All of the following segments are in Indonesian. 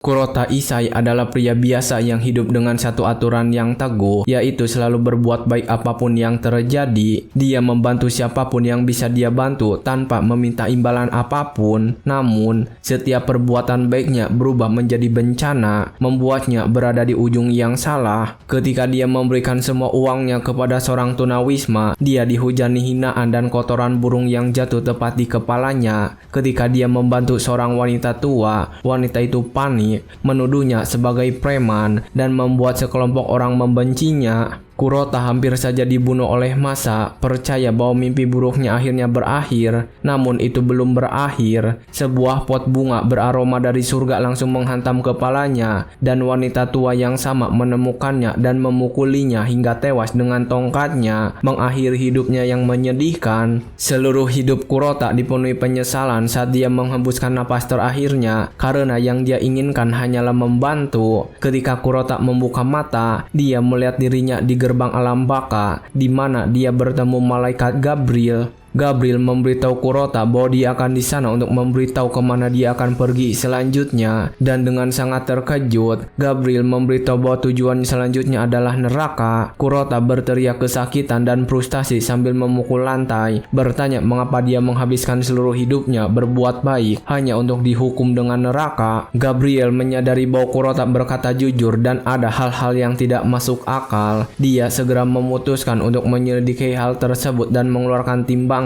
Kurota Isai adalah pria biasa yang hidup dengan satu aturan yang teguh, yaitu selalu berbuat baik apapun yang terjadi. Dia membantu siapapun yang bisa dia bantu tanpa meminta imbalan apapun. Namun, setiap perbuatan baiknya berubah menjadi bencana, membuatnya berada di ujung yang salah. Ketika dia memberikan semua uangnya kepada seorang tunawisma, dia dihujani hinaan dan kotoran burung yang jatuh tepat di kepalanya. Ketika dia membantu seorang wanita tua, wanita itu panik, menuduhnya sebagai preman dan membuat sekelompok orang membencinya. Kurota hampir saja dibunuh oleh massa, percaya bahwa mimpi buruknya akhirnya berakhir. Namun itu belum berakhir. Sebuah pot bunga beraroma dari surga langsung menghantam kepalanya, dan wanita tua yang sama menemukannya dan memukulinya hingga tewas dengan tongkatnya, mengakhiri hidupnya yang menyedihkan. Seluruh hidup Kurota dipenuhi penyesalan saat dia menghembuskan napas terakhirnya, karena yang dia inginkan hanyalah membantu. Ketika Kurota membuka mata, dia melihat dirinya di gerbang alam baka, di mana dia bertemu malaikat Gabriel. Gabriel memberitahu Kurota bahwa dia akan di sana untuk memberitahu kemana dia akan pergi selanjutnya, dan dengan sangat terkejut, Gabriel memberitahu bahwa tujuan selanjutnya adalah neraka. Kurota berteriak kesakitan dan frustasi sambil memukul lantai, bertanya mengapa dia menghabiskan seluruh hidupnya berbuat baik hanya untuk dihukum dengan neraka. Gabriel menyadari bahwa Kurota berkata jujur dan ada hal-hal yang tidak masuk akal. Dia segera memutuskan untuk menyelidiki hal tersebut dan mengeluarkan timbangan.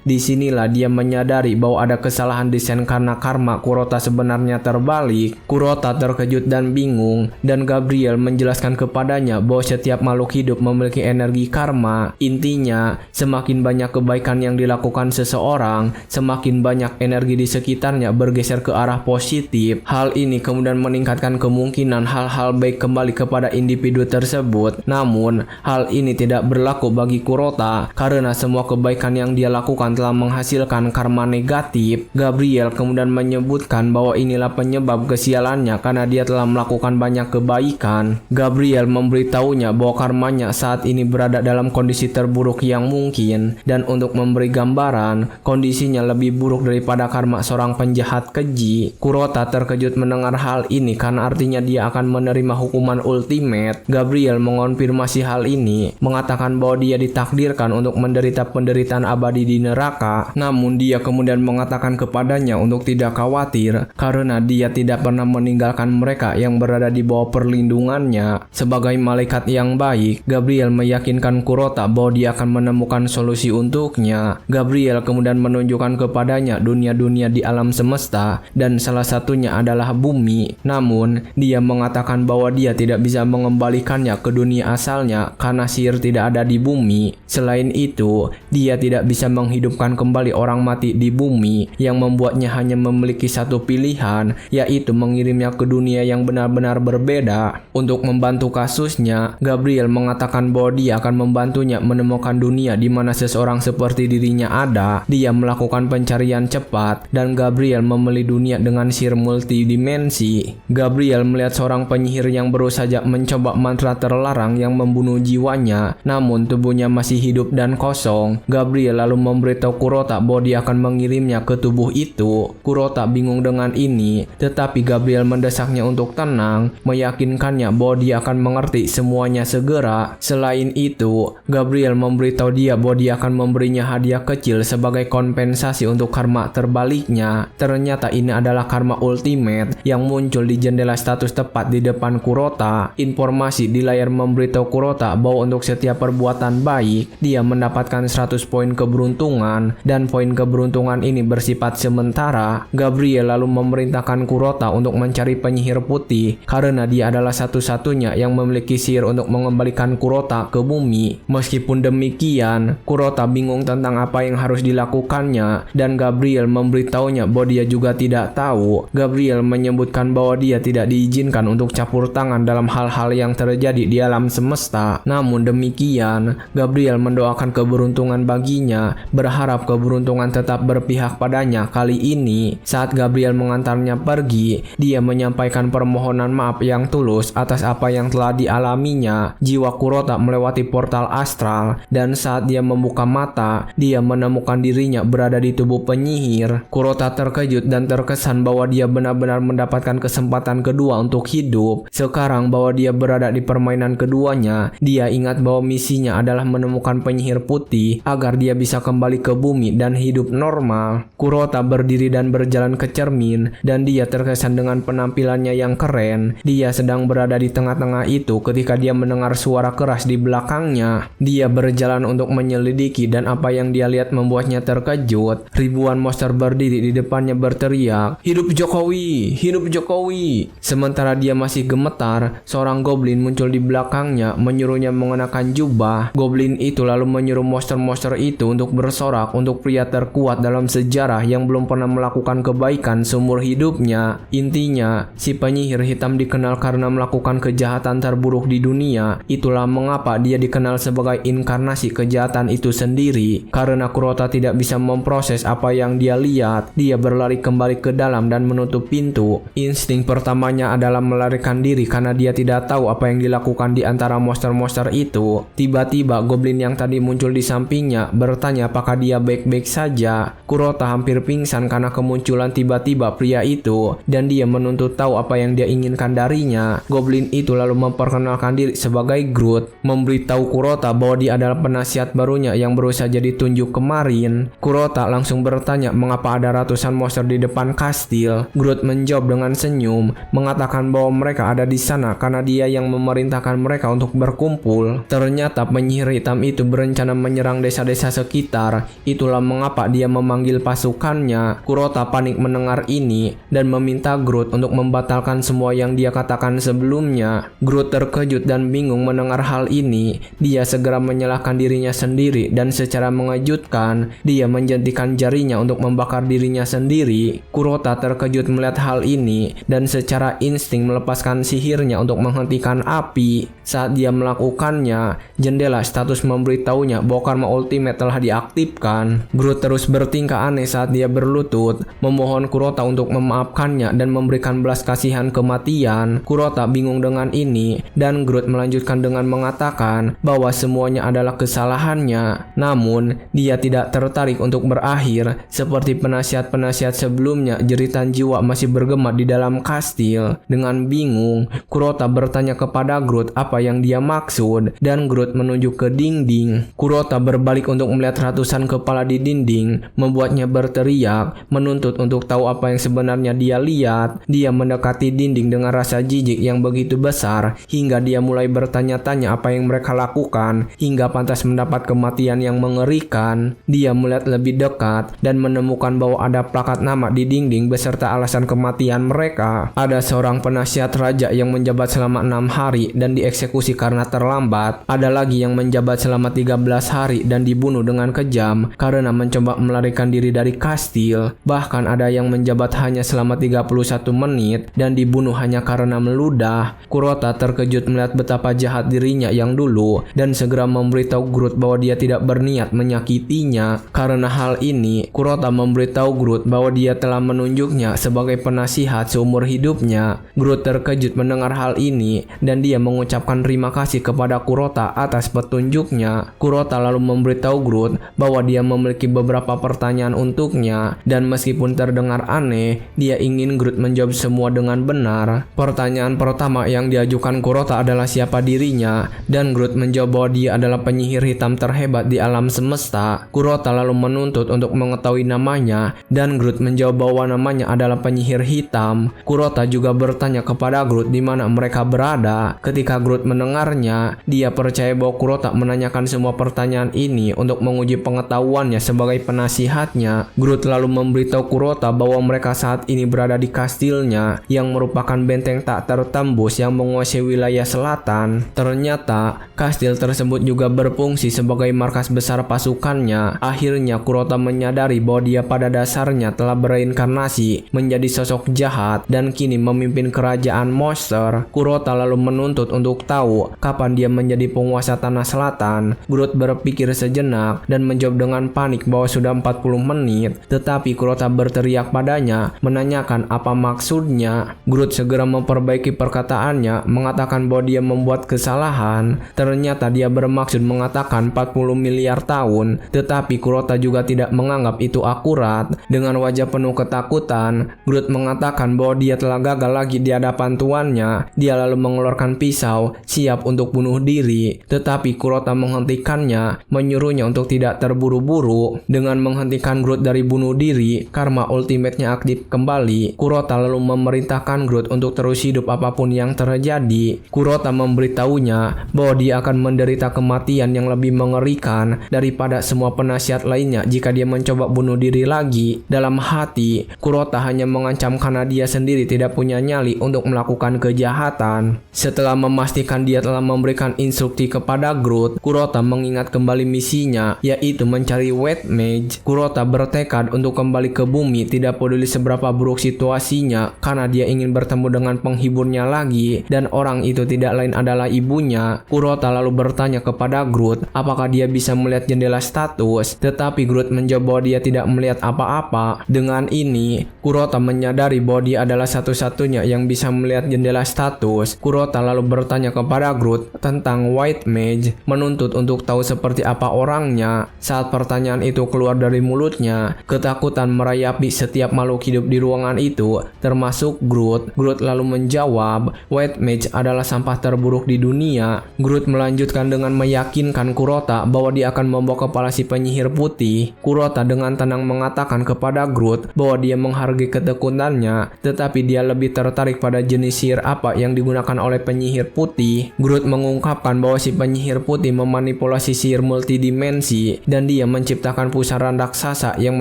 Disinilah dia menyadari bahwa ada kesalahan desain karena karma Kurota sebenarnya terbalik. Kurota terkejut dan bingung, dan Gabriel menjelaskan kepadanya bahwa setiap makhluk hidup memiliki energi karma. Intinya, semakin banyak kebaikan yang dilakukan seseorang, semakin banyak energi di sekitarnya bergeser ke arah positif. Hal ini kemudian meningkatkan kemungkinan hal-hal baik kembali kepada individu tersebut. Namun, hal ini tidak berlaku bagi Kurota karena semua kebaikan yang dia lakukan telah menghasilkan karma negatif. Gabriel kemudian menyebutkan bahwa inilah penyebab kesialannya karena dia telah melakukan banyak kebaikan. Gabriel memberitahunya bahwa karmanya saat ini berada dalam kondisi terburuk yang mungkin, dan untuk memberi gambaran, kondisinya lebih buruk daripada karma seorang penjahat keji. Kurota terkejut mendengar hal ini karena artinya dia akan menerima hukuman ultimate. Gabriel mengonfirmasi hal ini, mengatakan bahwa dia ditakdirkan untuk menderita penderitaan abadi di neraka. Namun dia kemudian mengatakan kepadanya untuk tidak khawatir karena dia tidak pernah meninggalkan mereka yang berada di bawah perlindungannya. Sebagai malaikat yang baik, Gabriel meyakinkan Kurota bahwa dia akan menemukan solusi untuknya. Gabriel kemudian menunjukkan kepadanya dunia-dunia di alam semesta, dan salah satunya adalah bumi. Namun dia mengatakan bahwa dia tidak bisa mengembalikannya ke dunia asalnya karena sihir tidak ada di bumi. Selain itu, dia tidak bisa menghidupkan kembali orang mati di bumi, yang membuatnya hanya memiliki satu pilihan, yaitu mengirimnya ke dunia yang benar-benar berbeda. Untuk membantu kasusnya, Gabriel mengatakan bahwa dia akan membantunya menemukan dunia di mana seseorang seperti dirinya ada. Dia melakukan pencarian cepat, dan Gabriel membeli dunia dengan sihir multidimensi. Gabriel melihat seorang penyihir yang baru saja mencoba mantra terlarang yang membunuh jiwanya, namun tubuhnya masih hidup dan kosong. Gabriel lalu memberitahu Kurota bahwa dia akan mengirimnya ke tubuh itu. Kurota bingung dengan ini, tetapi Gabriel mendesaknya untuk tenang, meyakinkannya bahwa dia akan mengerti semuanya segera. Selain itu, Gabriel memberitahu dia bahwa dia akan memberinya hadiah kecil sebagai kompensasi untuk karma terbaliknya. Ternyata ini adalah karma ultimate yang muncul di jendela status tepat di depan Kurota. Informasi di layar memberitahu Kurota bahwa untuk setiap perbuatan baik, dia mendapatkan 100 poin keberuntungan, dan poin keberuntungan ini bersifat sementara. Gabriel lalu memerintahkan Kurota untuk mencari penyihir putih karena dia adalah satu-satunya yang memiliki sihir untuk mengembalikan Kurota ke bumi. Meskipun demikian, Kurota bingung tentang apa yang harus dilakukannya, dan Gabriel memberitahunya bahwa dia juga tidak tahu. Gabriel menyebutkan bahwa dia tidak diizinkan untuk campur tangan dalam hal-hal yang terjadi di alam semesta. Namun demikian, Gabriel mendoakan keberuntungan baginya hatinya, berharap keberuntungan tetap berpihak padanya. Kali ini, saat Gabriel mengantarnya pergi, dia menyampaikan permohonan maaf yang tulus atas apa yang telah dialaminya. Jiwa Kurota melewati portal astral, dan saat dia membuka mata, dia menemukan dirinya berada di tubuh penyihir. Kurota terkejut dan terkesan bahwa dia benar-benar mendapatkan kesempatan kedua untuk hidup. Sekarang bahwa dia berada di permainan keduanya, dia ingat bahwa misinya adalah menemukan penyihir putih agar dia bisa kembali ke bumi dan hidup normal. Kurota berdiri dan berjalan ke cermin, dan dia terkesan dengan penampilannya yang keren. Dia sedang berada di tengah-tengah itu ketika dia mendengar suara keras di belakangnya. Dia berjalan untuk menyelidiki, dan apa yang dia lihat membuatnya terkejut. Ribuan monster berdiri di depannya berteriak, "Hidup Jokowi! Hidup Jokowi!" Sementara dia masih gemetar, seorang goblin muncul di belakangnya menyuruhnya mengenakan jubah. Goblin itu lalu menyuruh monster-monster itu untuk bersorak untuk pria terkuat dalam sejarah yang belum pernah melakukan kebaikan seumur hidupnya. Intinya, si penyihir hitam dikenal karena melakukan kejahatan terburuk di dunia. Itulah mengapa dia dikenal sebagai inkarnasi kejahatan itu sendiri. Karena Kurota tidak bisa memproses apa yang dia lihat, dia berlari kembali ke dalam dan menutup pintu. Insting pertamanya adalah melarikan diri karena dia tidak tahu apa yang dilakukan di antara monster-monster itu. Tiba-tiba goblin yang tadi muncul di sampingnya bertanya apakah dia baik-baik saja. Kurota hampir pingsan karena kemunculan tiba-tiba pria itu, dan dia menuntut tahu apa yang dia inginkan darinya. Goblin itu lalu memperkenalkan diri sebagai Groot, memberitahu Kurota bahwa dia adalah penasihat barunya yang baru saja ditunjuk kemarin. Kurota langsung bertanya mengapa ada ratusan monster di depan kastil. Groot menjawab dengan senyum, mengatakan bahwa mereka ada di sana karena dia yang memerintahkan mereka untuk berkumpul. Ternyata penyihir hitam itu berencana menyerang desa-desa sekitar. Itulah mengapa dia memanggil pasukannya. Kurota panik mendengar ini dan meminta Groot untuk membatalkan semua yang dia katakan sebelumnya. Groot terkejut dan bingung mendengar hal ini. Dia segera menyalahkan dirinya sendiri, dan secara mengejutkan, dia menjentikan jarinya untuk membakar dirinya sendiri. Kurota terkejut melihat hal ini dan secara insting melepaskan sihirnya untuk menghentikan api. Saat dia melakukannya, jendela status memberitahunya bahwa karma ultimate telah diaktifkan. Groot terus bertingkah aneh saat dia berlutut, memohon Kurota untuk memaafkannya dan memberikan belas kasihan kematian. Kurota bingung dengan ini, dan Groot melanjutkan dengan mengatakan bahwa semuanya adalah kesalahannya. Namun, dia tidak tertarik untuk berakhir. Seperti penasihat-penasihat sebelumnya, jeritan jiwa masih bergema di dalam kastil. Dengan bingung, Kurota bertanya kepada Groot apa yang dia maksud, dan Groot menunjuk ke dinding. Kurota berbalik untuk melihat ratusan kepala di dinding, membuatnya berteriak, menuntut untuk tahu apa yang sebenarnya dia lihat. Dia mendekati dinding dengan rasa jijik yang begitu besar, hingga dia mulai bertanya-tanya apa yang mereka lakukan, hingga pantas mendapat kematian yang mengerikan. Dia melihat lebih dekat dan menemukan bahwa ada plakat nama di dinding beserta alasan kematian mereka. Ada seorang penasihat raja yang menjabat selama 6 hari dan dieksekusi karena terlambat. Ada lagi yang menjabat selama 13 hari dan dibunuh dengan kejam karena mencoba melarikan diri dari kastil. Bahkan ada yang menjabat hanya selama 31 menit dan dibunuh hanya karena meludah. Kurota terkejut melihat betapa jahat dirinya yang dulu dan segera memberitahu Groot bahwa dia tidak berniat menyakitinya. Karena hal ini, Kurota memberitahu Groot bahwa dia telah menunjuknya sebagai penasihat seumur hidupnya. Groot terkejut mendengar hal ini dan dia mengucapkan terima kasih kepada Kurota atas petunjuknya. Kurota lalu memberitahu Groot bahwa dia memiliki beberapa pertanyaan untuknya, dan meskipun terdengar aneh, dia ingin Groot menjawab semua dengan benar. Pertanyaan pertama yang diajukan Kurota adalah siapa dirinya, dan Groot menjawab bahwa dia adalah penyihir hitam terhebat di alam semesta. Kurota lalu menuntut untuk mengetahui namanya, dan Groot menjawab bahwa namanya adalah penyihir hitam. Kurota juga bertanya kepada Groot di mana mereka berada. Ketika Groot mendengarnya, dia percaya bahwa Kurota menanyakan semua pertanyaan ini untuk menguji pengetahuannya sebagai penasihatnya. Groot lalu memberitahu Kurota bahwa mereka saat ini berada di kastilnya yang merupakan benteng tak tertembus yang menguasai wilayah selatan. Ternyata, kastil tersebut juga berfungsi sebagai markas besar pasukannya. Akhirnya Kurota menyadari bahwa dia pada dasarnya telah bereinkarnasi menjadi sosok jahat dan kini memimpin kerajaan monster. Kurota lalu menuntut untuk tahu kapan dia menjadi penguasa tanah selatan. Groot berpikir sejenak dan menjawab dengan panik bahwa sudah 40 menit. Tetapi Kurota berteriak padanya, menanyakan apa maksudnya. Groot segera memperbaiki perkataannya, mengatakan bahwa dia membuat kesalahan. Ternyata dia bermaksud mengatakan 40 miliar tahun, tetapi Kurota juga tidak menganggap itu akurat. Dengan wajah penuh ketakutan, Groot mengatakan bahwa dia telah gagal lagi di hadapan tuannya. Dia lalu mengeluarkan pisau, siap untuk bunuh diri. Tetapi Kurota menghentikannya, menyuruhnya untuk tidak terburu-buru. Dengan menghentikan Groot dari bunuh diri, karma ultimate-nya aktif kembali. Kurota lalu memerintahkan Groot untuk terus hidup apapun yang terjadi. Kurota memberitahunya bahwa dia akan menderita kematian yang lebih mengerikan daripada semua penasihat lainnya jika dia mencoba bunuh diri lagi. Dalam hati, Kurota hanya mengancam karena dia sendiri tidak punya nyali untuk melakukan kejahatan. Setelah memastikan dia telah memberikan instruksi kepada Groot, Kurota mengingat kembali misinya, yaitu mencari White Mage. Kurota bertekad untuk kembali ke bumi, tidak peduli seberapa buruk situasinya, karena dia ingin bertemu dengan penghiburnya lagi, dan orang itu tidak lain adalah ibunya. Kurota lalu bertanya kepada Groot apakah dia bisa melihat jendela status, tetapi Groot menjawab bahwa dia tidak melihat apa-apa. Dengan ini, Kurota menyadari bahwa dia adalah satu-satunya yang bisa melihat jendela status. Kurota lalu bertanya kepada Groot tentang White Mage, menuntut untuk tahu seperti apa orangnya. Saat pertanyaan itu keluar dari mulutnya, ketakutan merayapi setiap makhluk hidup di ruangan itu, termasuk Groot. Groot lalu menjawab, White Mage adalah sampah terburuk di dunia. Groot melanjutkan dengan meyakinkan Kurota bahwa dia akan membawa kepala si penyihir putih. Kurota dengan tenang mengatakan kepada Groot bahwa dia menghargai ketekunannya, tetapi dia lebih tertarik pada jenis sihir apa yang digunakan oleh penyihir putih. Groot mengungkapkan bahwa si penyihir putih memanipulasi sihir multidimensi, dan dia menciptakan pusaran raksasa yang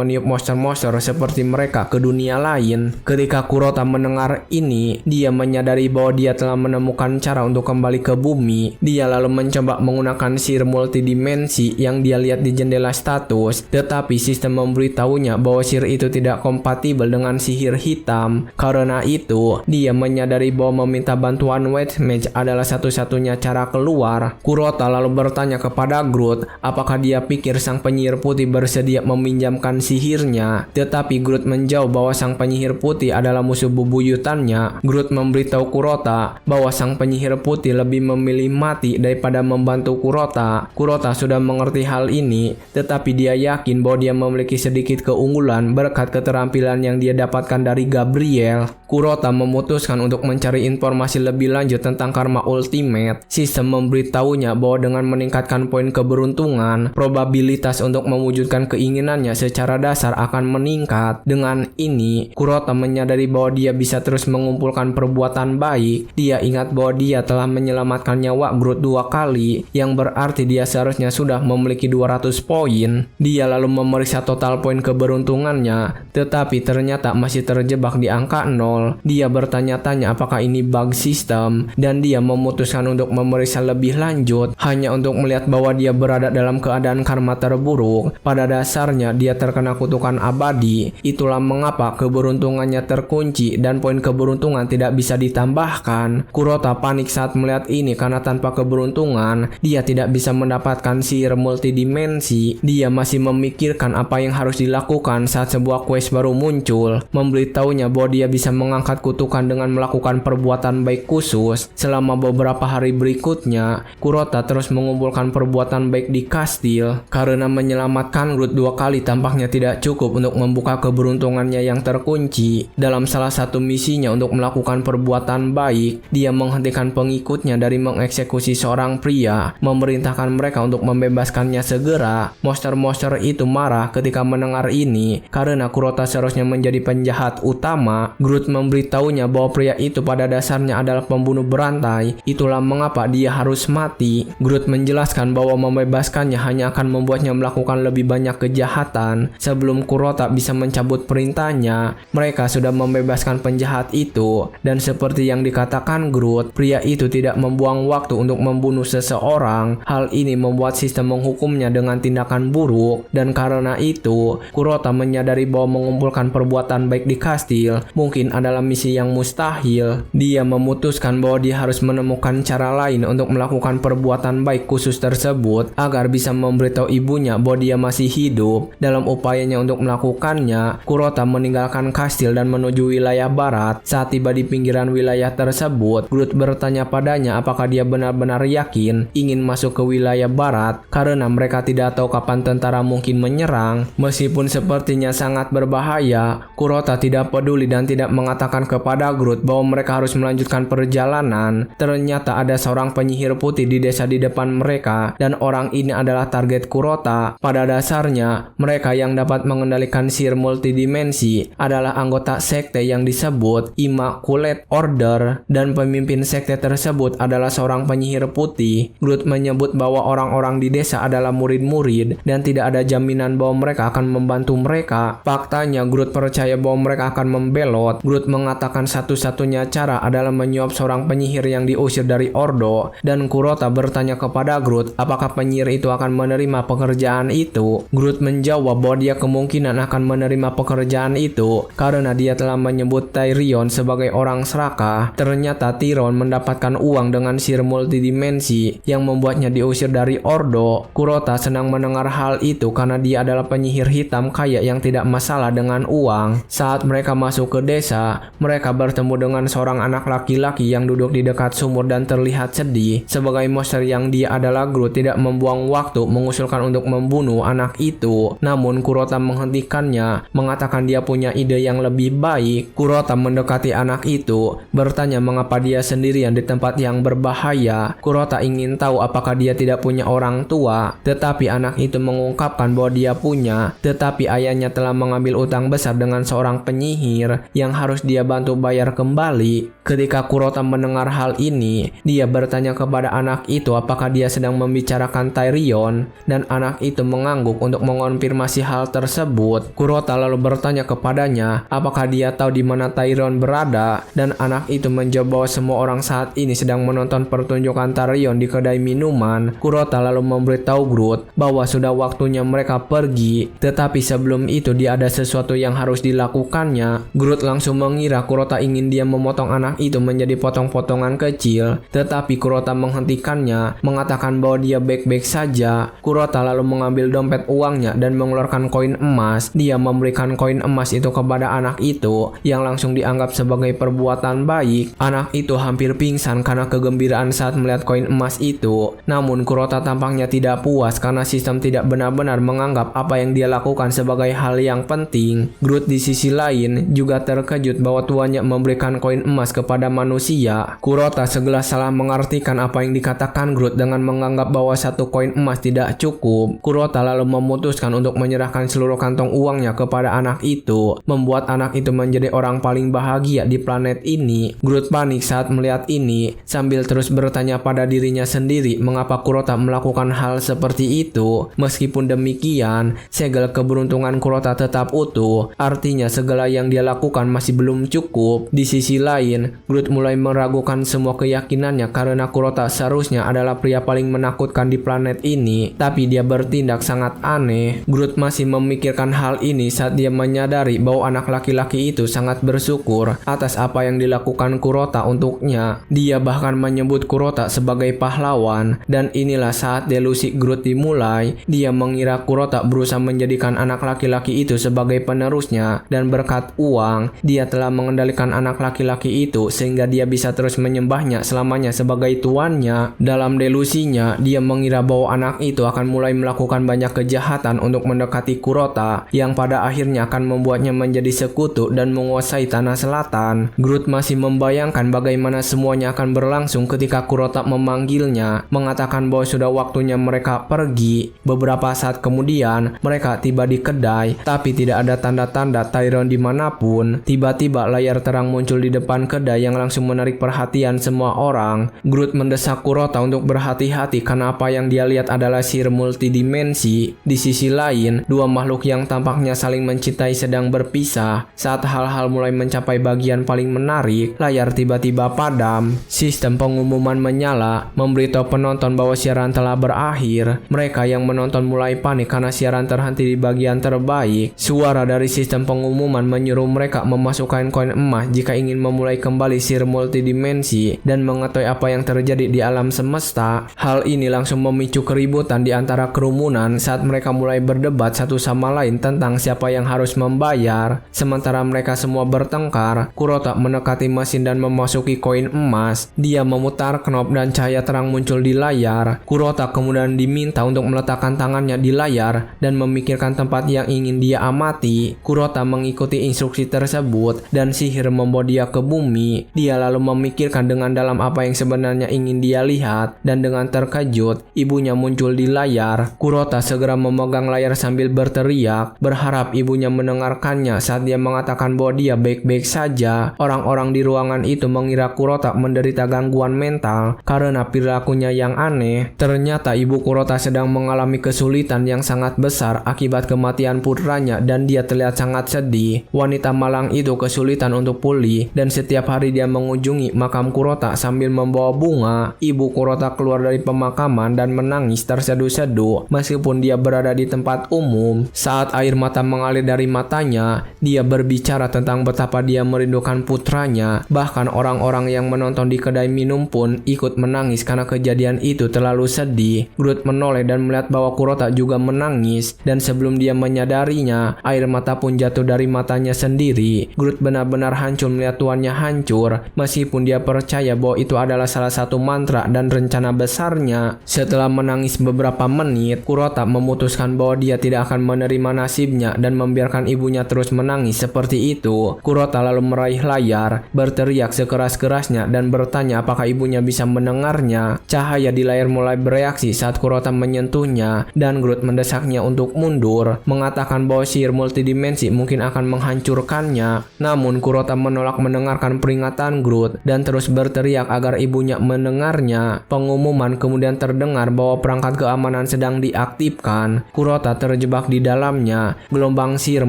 meniup monster-monster seperti mereka ke dunia lain. Ketika Kurota mendengar ini, dia menyadari bahwa dia telah menemukan cara untuk kembali ke bumi. Dia lalu mencoba menggunakan sihir multidimensi yang dia lihat di jendela status, tetapi sistem memberitahunya bahwa sihir itu tidak kompatibel dengan sihir hitam. Karena itu, dia menyadari bahwa meminta bantuan White Mage adalah satu-satunya cara keluar. Kurota lalu bertanya kepada Groot apakah dia pikir sang penyihir putih bersedia meminjamkan sihirnya, tetapi Groot menjawab bahwa sang penyihir putih adalah musuh bebuyutannya. Groot memberitahu Kurota bahwa sang penyihir putih lebih memilih mati daripada membantu Kurota. Kurota sudah mengerti hal ini, tetapi dia yakin bahwa dia memiliki sedikit keunggulan berkat keterampilan yang dia dapatkan dari Gabriel. Kurota memutuskan untuk mencari informasi lebih lanjut tentang karma ultimate. Sistem memberitahunya bahwa dengan meningkatkan poin keberuntungan, probabilitas untuk mewujudkan keinginannya secara dasar akan meningkat. Dengan ini, Kurota menyadari bahwa dia bisa terus mengumpulkan perbuatan baik. Dia ingat bahwa dia telah menyelamatkan nyawa Groot 2 kali, yang berarti dia seharusnya sudah memiliki 200 poin. Dia lalu memeriksa total poin keberuntungannya, tetapi ternyata masih terjebak di angka 0. Dia bertanya-tanya apakah ini bug sistem, dan dia memutuskan untuk memeriksa lebih lanjut hanya untuk melihat bahwa dia berada dalam keadaan karma terburuk. Pada dasarnya dia terkena kutukan abadi. Itulah mengapa keberuntungannya terkunci dan poin keberuntungan tidak bisa ditambahkan. Kurota panik saat melihat ini karena tanpa keberuntungan dia tidak bisa mendapatkan sihir multidimensi. Dia masih memikirkan apa yang harus dilakukan saat sebuah quest baru muncul, memberitahunya bahwa dia bisa mengangkat kutukan dengan melakukan perbuatan baik khusus. Selama beberapa hari berikutnya, Kurota terus mengumpulkan perbuatan baik di kastil. Karena menyelamatkan Groot 2 kali tampaknya tidak cukup untuk membuka keberuntungannya yang terkunci. Dalam salah satu misinya untuk melakukan perbuatan baik, dia menghentikan pengikutnya dari mengeksekusi seorang pria, memerintahkan mereka untuk membebaskannya segera. Monster-monster itu marah ketika mendengar ini, karena Kurota seharusnya menjadi penjahat utama. Groot memberitahunya bahwa pria itu pada dasarnya adalah pembunuh berantai. Itulah mengapa dia harus mati. Groot menjelaskan bahwa membebaskannya hanya akan membuatnya melakukan lebih banyak kejahatan. Sebelum Kurota bisa mencabut perintahnya, mereka sudah membebaskan penjahat itu. Dan seperti yang dikatakan Groot, pria itu tidak membuang waktu untuk membunuh seseorang. Hal ini membuat sistem menghukumnya dengan tindakan buruk. Dan karena itu, Kurota menyadari bahwa mengumpulkan perbuatan baik di kastil mungkin adalah misi yang mustahil. Dia memutuskan bahwa dia harus menemukan cara lain untuk melakukan perbuatan baik khusus tersebut agar bisa memberitahu memberitahu ibunya bahwa dia masih hidup. Dalam upayanya untuk melakukannya, Kurota meninggalkan kastil dan menuju wilayah barat. Saat tiba di pinggiran wilayah tersebut, Groot bertanya padanya apakah dia benar-benar yakin ingin masuk ke wilayah barat karena mereka tidak tahu kapan tentara mungkin menyerang. Meskipun sepertinya sangat berbahaya, Kurota tidak peduli dan tidak mengatakan kepada Groot bahwa mereka harus melanjutkan perjalanan. Ternyata ada seorang penyihir putih di desa di depan mereka dan orang ini adalah target Kurota. Pada dasarnya, mereka yang dapat mengendalikan sihir multidimensi adalah anggota sekte yang disebut Immaculate Order dan pemimpin sekte tersebut adalah seorang penyihir putih. Groot menyebut bahwa orang-orang di desa adalah murid-murid dan tidak ada jaminan bahwa mereka akan membantu mereka. Faktanya, Groot percaya bahwa mereka akan membelot. Groot mengatakan satu-satunya cara adalah menyuap seorang penyihir yang diusir dari Ordo, dan Kurota bertanya kepada Groot apakah penyihir itu akan menerima pekerjaan itu. Groot menjawab bahwa dia kemungkinan akan menerima pekerjaan itu karena dia telah menyebut Tyrion sebagai orang serakah. Ternyata Tyrion mendapatkan uang dengan sihir multidimensi yang membuatnya diusir dari Ordo. Kurota senang mendengar hal itu karena dia adalah penyihir hitam kaya yang tidak masalah dengan uang. Saat mereka masuk ke desa, mereka bertemu dengan seorang anak laki-laki yang duduk di dekat sumur dan terlihat sedih. Sebagai monster yang dia adalah, Groot tidak membuang waktu mengusulkan untuk membunuh anak itu. Namun Kurota menghentikannya, mengatakan dia punya ide yang lebih baik. Kurota mendekati anak itu, bertanya mengapa dia sendirian di tempat yang berbahaya. Kurota ingin tahu apakah dia tidak punya orang tua, tetapi anak itu mengungkapkan bahwa dia punya, tetapi ayahnya telah mengambil utang besar dengan seorang penyihir yang harus dia bantu bayar kembali. Ketika Kurota mendengar hal ini, dia bertanya kepada anak itu apakah dia sedang membicarakan Tyrion, dan anak itu mengangguk untuk mengonfirmasi hal tersebut. Kurota lalu bertanya kepadanya apakah dia tahu di mana Tyrion berada, dan anak itu menjawab bahwa semua orang saat ini sedang menonton pertunjukan Tyrion di kedai minuman. Kurota lalu memberitahu Groot bahwa sudah waktunya mereka pergi, tetapi sebelum itu dia ada sesuatu yang harus dilakukannya. Groot langsung mengira Kurota ingin dia memotong anak itu menjadi potong-potongan kecil, tetapi Kurota menghentikannya, mengatakan bahwa dia baik-baik saja. Kurota lalu mengambil dompet uangnya dan mengeluarkan koin emas. Dia memberikan koin emas itu kepada anak itu, yang langsung dianggap sebagai perbuatan baik. Anak itu hampir pingsan karena kegembiraan saat melihat koin emas itu. Namun Kurota tampaknya tidak puas karena sistem tidak benar-benar menganggap apa yang dia lakukan sebagai hal yang penting. Groot di sisi lain juga terkejut bahwa tuannya memberikan koin emas kepada manusia. Kurota segelas salah mengartikan apa yang dikatakan Groot dengan menganggap bahwa satu koin emas tidak cukup. Kurota lalu memutuskan untuk menyerahkan seluruh kantong uangnya kepada anak itu, membuat anak itu menjadi orang paling bahagia di planet ini. Groot panik saat melihat ini, sambil terus bertanya pada dirinya sendiri mengapa Kurota melakukan hal seperti itu. Meskipun demikian, segel keberuntungan Kurota tetap utuh, artinya segala yang dia lakukan masih belum cukup. Di sisi lain, Groot mulai meragukan semua keyakinannya karena Kurota seharusnya adalah pria paling menakutkan di planet ini, tapi dia bertindak sangat aneh. Groot masih memikirkan hal ini saat dia menyadari bahwa anak laki-laki itu sangat bersyukur atas apa yang dilakukan Kurota untuknya. Dia bahkan menyebut Kurota sebagai pahlawan, dan inilah saat delusi Groot dimulai. Dia mengira Kurota berusaha menjadikan anak laki-laki itu sebagai penerusnya, dan berkat uang, dia telah mengendalikan anak laki-laki itu sehingga dia bisa terus menyembahnya selamanya sebagai tuannya. Dalam delusinya, dia mengira bahwa anak itu akan mulai melakukan banyak kejahatan untuk mendekati Kurota, yang pada akhirnya akan membuatnya menjadi sekutu dan menguasai tanah selatan. Groot masih membayangkan bagaimana semuanya akan berlangsung ketika Kurota memanggilnya, mengatakan bahwa sudah waktunya mereka pergi. Beberapa saat kemudian, mereka tiba di kedai, tapi tidak ada tanda-tanda Tyrion dimanapun. Tiba-tiba layar terang muncul di depan kedai yang langsung menarik perhatian semua orang. Groot mendesak Kurota untuk berhati-hati karena apa yang dia lihat adalah sihir multidimensi. Di sisi lain, dua makhluk yang tampaknya saling mencintai sedang berpisah. Saat hal-hal mulai mencapai bagian paling menarik, layar tiba-tiba padam. Sistem pengumuman menyala, memberitahu penonton bahwa siaran telah berakhir. Mereka yang menonton mulai panik karena siaran terhenti di bagian terbaik. Suara dari sistem pengumuman menyuruh mereka memasukkan koin emas jika ingin memulai kembali sihir multidimensi dan mengetahui apa yang terjadi di alam semesta. Hal ini langsung memicu keributan di antara antara kerumunan saat mereka mulai berdebat satu sama lain tentang siapa yang harus membayar. Sementara mereka semua bertengkar, Kurota mendekati mesin dan memasuki koin emas. Dia memutar knob dan cahaya terang muncul di layar. Kurota kemudian diminta untuk meletakkan tangannya di layar dan memikirkan tempat yang ingin dia amati. Kurota mengikuti instruksi tersebut dan sihir membawa dia ke bumi. Dia lalu memikirkan dengan dalam apa yang sebenarnya ingin dia lihat, dan dengan terkejut, ibunya muncul di layar. Kurota segera memegang layar sambil berteriak, berharap ibunya mendengarkannya saat dia mengatakan bahwa dia baik-baik saja. Orang-orang di ruangan itu mengira Kurota menderita gangguan mental karena perilakunya yang aneh. Ternyata ibu Kurota sedang mengalami kesulitan yang sangat besar akibat kematian putranya dan dia terlihat sangat sedih. Wanita malang itu kesulitan untuk pulih dan setiap hari dia mengunjungi makam Kurota sambil membawa bunga. Ibu Kurota keluar dari pemakaman dan menangis terseduh-seduh meskipun dia berada di tempat umum. Saat air mata mengalir dari matanya, dia berbicara tentang betapa dia merindukan putranya. Bahkan orang-orang yang menonton di kedai minum pun ikut menangis karena kejadian itu terlalu sedih. Groot menoleh dan melihat bahwa Kurota juga menangis, dan sebelum dia menyadarinya, air mata pun jatuh dari matanya sendiri. Groot benar-benar hancur melihat tuannya hancur, meskipun dia percaya bahwa itu adalah salah satu mantra dan rencana besarnya. Setelah menangis beberapa menit, Kurota memutuskan bahwa dia tidak akan menerima nasibnya dan membiarkan ibunya terus menangis seperti itu. Kurota lalu meraih layar, berteriak sekeras-kerasnya dan bertanya apakah ibunya bisa mendengarnya. Cahaya di layar mulai bereaksi saat Kurota menyentuhnya, dan Groot mendesaknya untuk mundur, mengatakan bahwa sihir multidimensi mungkin akan menghancurkannya. Namun Kurota menolak mendengarkan peringatan Groot dan terus berteriak agar ibunya mendengarnya. Pengumuman kemudian terdengar bahwa perangkat keamanan sedang diaktifkan. Kurota terjebak di dalamnya. Gelombang sihir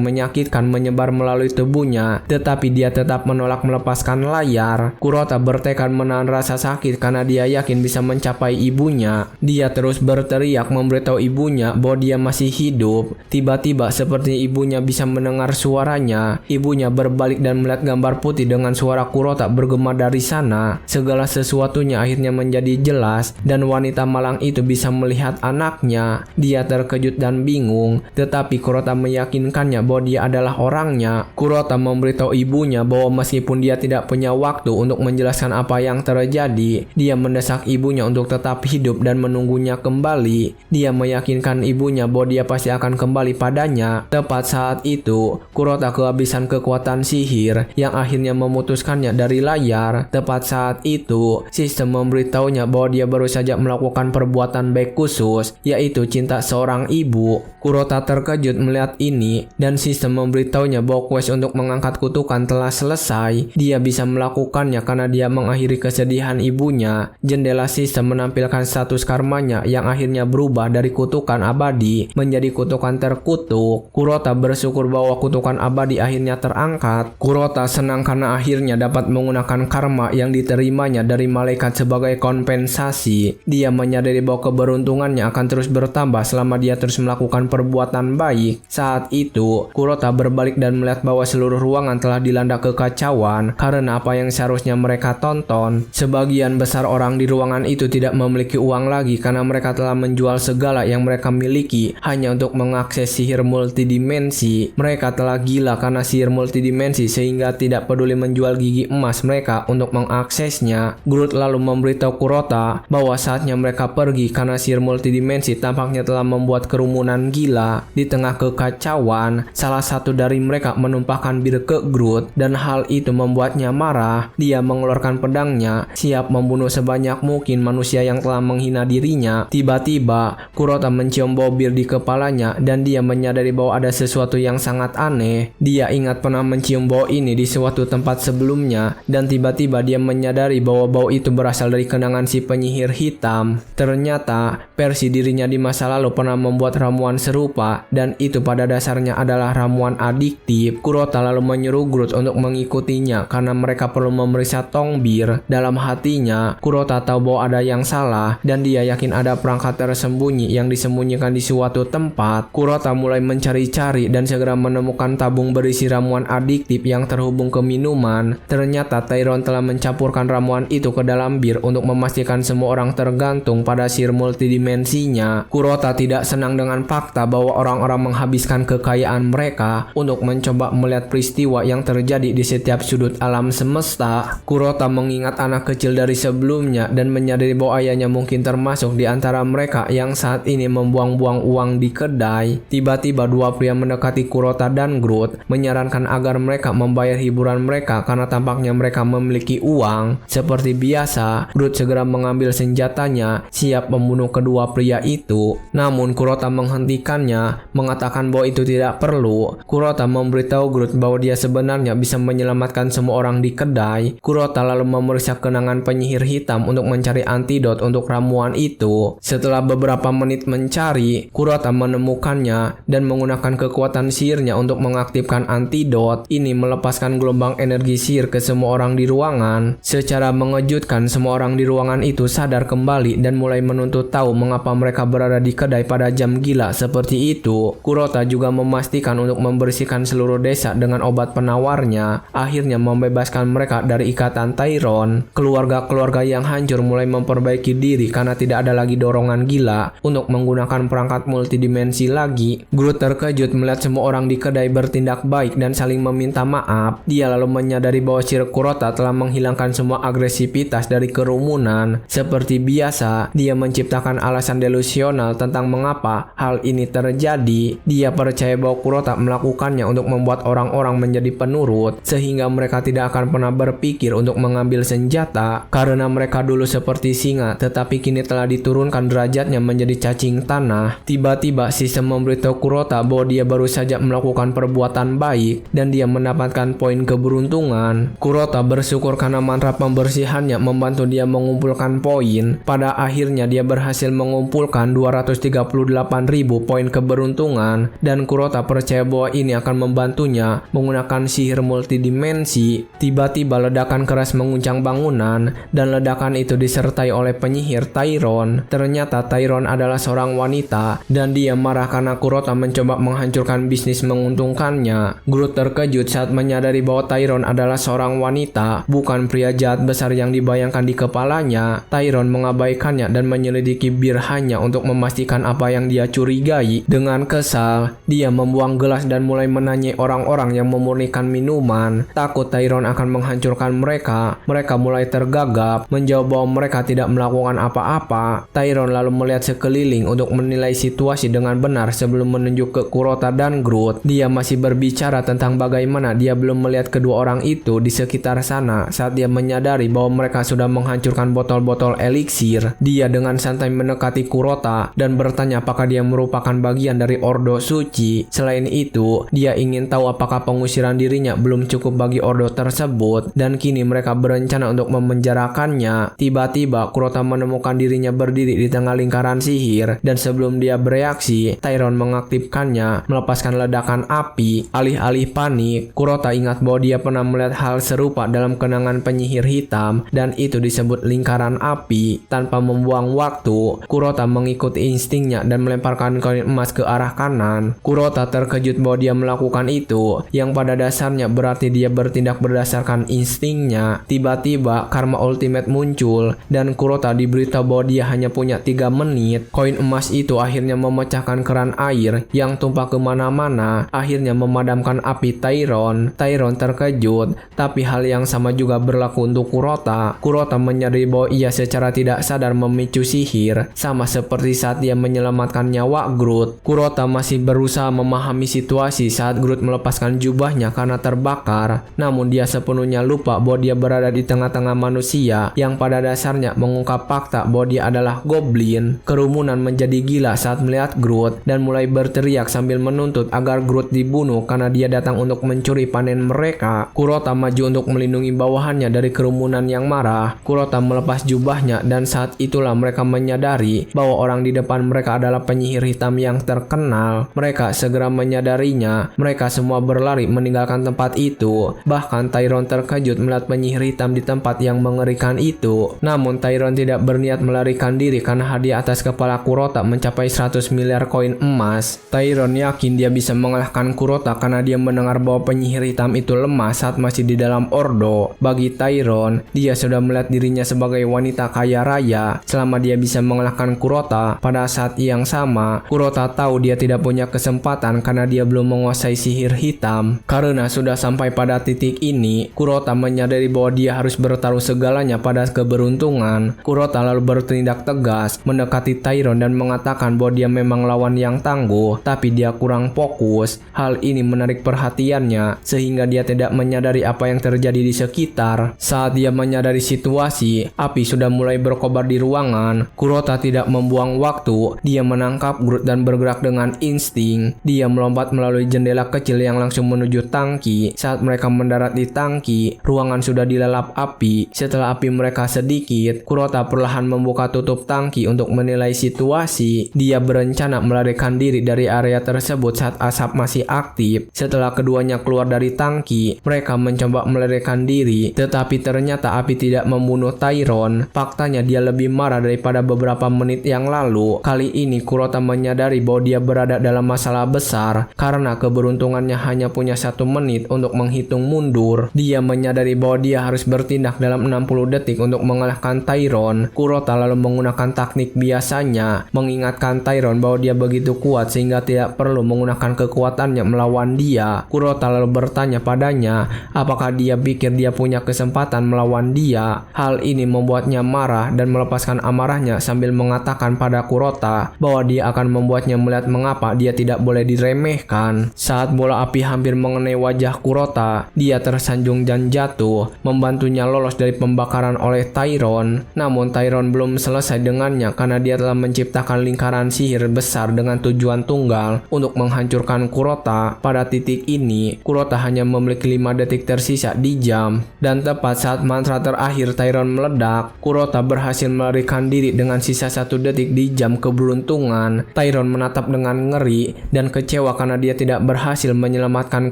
menyakitkan menyebar melalui tubuhnya, tetapi dia tetap menolak melepaskan layar. Kurota bertekad menahan rasa sakit karena dia yakin bisa mencapai ibunya. Dia terus berteriak memberitahu ibunya bahwa dia masih hidup. Tiba-tiba seperti ibunya bisa mendengar suaranya. Ibunya berbalik dan melihat gambar putih dengan suara Kurota bergema dari sana. Segala sesuatunya akhirnya menjadi jelas dan wanita malang itu bisa melihat anaknya. Dia terkejut dan bingung, tetapi Kurota meyakinkannya bahwa dia adalah orangnya. Kurota memberitahu ibunya bahwa meskipun dia tidak punya waktu untuk menjelaskan apa yang terjadi, dia mendesak ibunya untuk tetap hidup dan menunggunya kembali. Dia meyakinkan ibunya bahwa dia pasti akan kembali padanya. Tepat saat itu, Kurota kehabisan kekuatan sihir yang akhirnya memutuskannya dari layar. Tepat saat itu, sistem memberitahunya bahwa dia baru saja melakukan perbuatan baik khusus, yaitu cinta seorang ibu. Kurota terkejut melihat ini dan sistem memberitahunya bahwa quest untuk mengangkat kutukan telah selesai. Dia bisa melakukannya karena dia mengakhiri kesedihan ibunya. Jendela sistem menampilkan status karmanya yang akhirnya berubah dari kutukan abadi menjadi kutukan terkutuk. Kurota bersyukur bahwa kutukan abadi akhirnya terangkat. Kurota senang karena akhirnya dapat menggunakan karma yang diterimanya dari malaikat sebagai kompensasi. Dia menyadari bahwa keberuntungannya akan terus bertambah selama dia terus melakukan perbuatan baik. Saat itu, Kurota berbalik dan melihat bahwa seluruh ruangan telah dilanda kekacauan karena apa yang seharusnya mereka tonton. Sebagian besar orang di ruangan itu tidak memiliki uang lagi karena mereka telah menjual segala yang mereka miliki hanya untuk mengakses sihir multidimensi. Mereka telah gila karena sihir multidimensi sehingga tidak peduli menjual gigi emas mereka untuk mengaksesnya. Groot lalu memberitahu Kurota bahwa saatnya mereka pergi karena sihir multidimensi tampaknya telah membuat kerumunan gila. Di tengah kekacauan, salah satu dari mereka menumpahkan bir ke Groot dan hal itu membuatnya marah. Dia mengeluarkan pedangnya, siap membunuh sebanyak mungkin manusia yang telah menghina dirinya. Tiba-tiba, Kurota mencium bau bir di kepalanya dan dia menyadari bahwa ada sesuatu yang sangat aneh. Dia ingat pernah mencium bau ini di suatu tempat sebelumnya dan tiba-tiba dia menyadari bahwa bau itu berasal dari kenangan si penyihir hitam. Ternyata, versi dirinya di masa lalu pernah membuat ramuan serupa dan itu pada dasarnya adalah ramuan adiktif. Kurota lalu menyuruh Groot untuk mengikutinya karena mereka perlu memeriksa tong bir. Dalam hatinya, Kurota tahu bahwa ada yang salah dan dia yakin ada perangkat tersembunyi yang disembunyikan di suatu tempat. Kurota mulai mencari-cari dan segera menemukan tabung berisi ramuan adiktif yang terhubung ke minuman. Ternyata Tyrone telah mencampurkan ramuan itu ke dalam bir untuk memastikan semua orang tergantung pada sihir multidimensinya. dirinya. Kurota tidak senang dengan fakta bahwa orang-orang menghabiskan kekayaan mereka untuk mencoba melihat peristiwa yang terjadi di setiap sudut alam semesta. Kurota mengingat anak kecil dari sebelumnya dan menyadari bahwa ayahnya mungkin termasuk di antara mereka yang saat ini membuang-buang uang di kedai. Tiba-tiba dua pria mendekati Kurota dan Groot, menyarankan agar mereka membayar hiburan mereka karena tampaknya mereka memiliki uang. Seperti biasa, Groot segera mengambil senjatanya, siap membunuh kedua pria itu. Namun Kurota menghentikannya, mengatakan bahwa itu tidak perlu. Kurota memberitahu Groot bahwa dia sebenarnya bisa menyelamatkan semua orang di kedai. Kurota lalu memeriksa kenangan penyihir hitam untuk mencari antidot untuk ramuan itu. Setelah beberapa menit mencari, Kurota menemukannya dan menggunakan kekuatan sihirnya untuk mengaktifkan antidot. Ini melepaskan gelombang energi sihir ke semua orang di ruangan. Secara mengejutkan, semua orang di ruangan itu sadar kembali dan mulai menuntut tahu mengapa mereka berada di kedai pada jam gila seperti itu. Kurota juga memastikan untuk membersihkan seluruh desa dengan obat penawarnya, akhirnya membebaskan mereka dari ikatan Tyrone. Keluarga-keluarga yang hancur mulai memperbaiki diri karena tidak ada lagi dorongan gila untuk menggunakan perangkat multidimensi lagi. Groot terkejut melihat semua orang di kedai bertindak baik dan saling meminta maaf. Dia lalu menyadari bahwa sihir Kurota telah menghilangkan semua agresivitas dari kerumunan. Seperti biasa, dia menciptakan alasan delusional tentang mengapa hal ini terjadi. Dia percaya bahwa Kurota melakukannya untuk membuat orang-orang menjadi penurut, sehingga mereka tidak akan pernah berpikir untuk mengambil senjata, karena mereka dulu seperti singa, tetapi kini telah diturunkan derajatnya menjadi cacing tanah. Tiba-tiba sistem memberitahu Kurota bahwa dia baru saja melakukan perbuatan baik, dan dia mendapatkan poin keberuntungan. Kurota bersyukur karena mantra pembersihannya membantu dia mengumpulkan poin. Pada akhirnya dia berhasil mengumpulkan 238.000 poin keberuntungan, dan Kurota percaya bahwa ini akan membantunya menggunakan sihir multidimensi. Tiba-tiba ledakan keras menguncang bangunan, dan ledakan itu disertai oleh penyihir Tyrone. Ternyata Tyrone adalah seorang wanita, dan dia marah karena Kurota mencoba menghancurkan bisnis menguntungkannya. Groot terkejut saat menyadari bahwa Tyrone adalah seorang wanita, bukan pria jahat besar yang dibayangkan di kepalanya. Tyrone mengabaikannya dan menyelidiki bir hanya untuk memastikan apa yang dia curigai. Dengan kesal, dia membuang gelas dan mulai menanyai orang-orang yang memurnikan minuman. Takut Tyrone akan menghancurkan mereka, mereka mulai tergagap, menjawab bahwa mereka tidak melakukan apa-apa. Tyrone lalu melihat sekeliling untuk menilai situasi dengan benar sebelum menunjuk ke Kurota dan Groot. Dia masih berbicara tentang bagaimana dia belum melihat kedua orang itu di sekitar sana saat dia menyadari bahwa mereka sudah menghancurkan botol-botol eliksir. Dia dengan santai mendekati Kurota dan bertanya apakah dia merupakan bagian dari Ordo Suci. Selain itu, dia ingin tahu apakah pengusiran dirinya belum cukup bagi Ordo tersebut, dan kini mereka berencana untuk memenjarakannya. Tiba-tiba Kurota menemukan dirinya berdiri di tengah lingkaran sihir, dan sebelum dia bereaksi, Tyrone mengaktifkannya, melepaskan ledakan api. Alih-alih panik, Kurota ingat bahwa dia pernah melihat hal serupa dalam kenangan penyihir hitam, dan itu disebut lingkaran api. Tanpa membuang waktu, Kurota mengikuti instingnya dan melemparkan koin emas ke arah kanan. Kurota terkejut bahwa dia melakukan itu, yang pada dasarnya berarti dia bertindak berdasarkan instingnya. Tiba-tiba karma ultimate muncul, dan Kurota diberitahu bahwa dia hanya punya 3 menit. Koin emas itu akhirnya memecahkan keran air yang tumpah kemana-mana, akhirnya memadamkan api Tyrone. Tyrone terkejut, tapi hal yang sama juga berlaku untuk Kurota. Kurota menyadari bahwa ia secara tidak sadar memicu sihir, sama seperti saat dia menyelamatkan nyawa Groot. Kurota masih berusaha memahami situasi saat Groot melepaskan jubahnya karena terbakar, namun dia sepenuhnya lupa bahwa dia berada di tengah-tengah manusia yang pada dasarnya mengungkap fakta bahwa dia adalah goblin. Kerumunan menjadi gila saat melihat Groot dan mulai berteriak sambil menuntut agar Groot dibunuh karena dia datang untuk mencuri panen mereka. Kurota maju untuk melindungi bawahannya dari kerumunan yang marah. Kurota melepas jubahnya dan saat itulah mereka menyadari bahwa orang di depan mereka adalah penyihir hitam yang terkenal. Mereka segera menyadarinya. Mereka semua berlari meninggalkan tempat itu. Bahkan Tyrone terkejut melihat penyihir hitam di tempat yang mengerikan itu. Namun Tyrone tidak berniat melarikan diri karena hadiah atas kepala Kurota mencapai 100 miliar koin emas. Tyrone yakin dia bisa mengalahkan Kurota karena dia mendengar bahwa penyihir hitam itu lemah saat masih di dalam Ordo. Bagi Tyrone, dia sudah melihat dirinya sebagai wanita kaya raya. Selama dia bisa mengalahkan Kurota Kurota. Pada saat yang sama, Kurota tahu dia tidak punya kesempatan karena dia belum menguasai sihir hitam. Karena sudah sampai pada titik ini, Kurota menyadari bahwa dia harus bertaruh segalanya pada keberuntungan. Kurota lalu bertindak tegas, mendekati Tyron dan mengatakan bahwa dia memang lawan yang tangguh, tapi dia kurang fokus. Hal ini menarik perhatiannya, sehingga dia tidak menyadari apa yang terjadi di sekitar. Saat dia menyadari situasi, api sudah mulai berkobar di ruangan. Kurota tidak membuang waktu, dia menangkap Groot dan bergerak dengan insting. Dia melompat melalui jendela kecil yang langsung menuju tangki. Saat mereka mendarat di tangki, ruangan sudah dilalap api. Setelah api mereka sedikit, Kurota perlahan membuka tutup tangki untuk menilai situasi. Dia berencana melarikan diri dari area tersebut saat asap masih aktif. Setelah keduanya keluar dari tangki, mereka mencoba melarikan diri, tetapi ternyata api tidak membunuh Tyron. Faktanya dia lebih marah daripada beberapa menit yang lalu. Kali ini Kurota menyadari bahwa dia berada dalam masalah besar karena keberuntungannya hanya punya 1 menit untuk menghitung mundur. Dia menyadari bahwa dia harus bertindak dalam 60 detik untuk mengalahkan Tyron. Kurota lalu menggunakan teknik biasanya, mengingatkan Tyron bahwa dia begitu kuat sehingga tidak perlu menggunakan kekuatannya melawan dia. Kurota lalu bertanya padanya apakah dia pikir dia punya kesempatan melawan dia. Hal ini membuatnya marah dan melepaskan amarahnya sambil mengatakan pada Kurota bahwa dia akan membuatnya melihat mengapa dia tidak boleh diremehkan. Saat bola api hampir mengenai wajah Kurota, dia tersanjung dan jatuh, membantunya lolos dari pembakaran oleh Tyron. Namun Tyron belum selesai dengannya karena dia telah menciptakan lingkaran sihir besar dengan tujuan tunggal untuk menghancurkan Kurota. Pada titik ini, Kurota hanya memiliki 5 detik tersisa di jam, dan tepat saat mantra terakhir Tyron meledak, Kurota berhasil melarikan diri dengan sisa 1 detik di jam keberuntungan. Tyron menatap dengan ngeri dan kecewa karena dia tidak berhasil menyelamatkan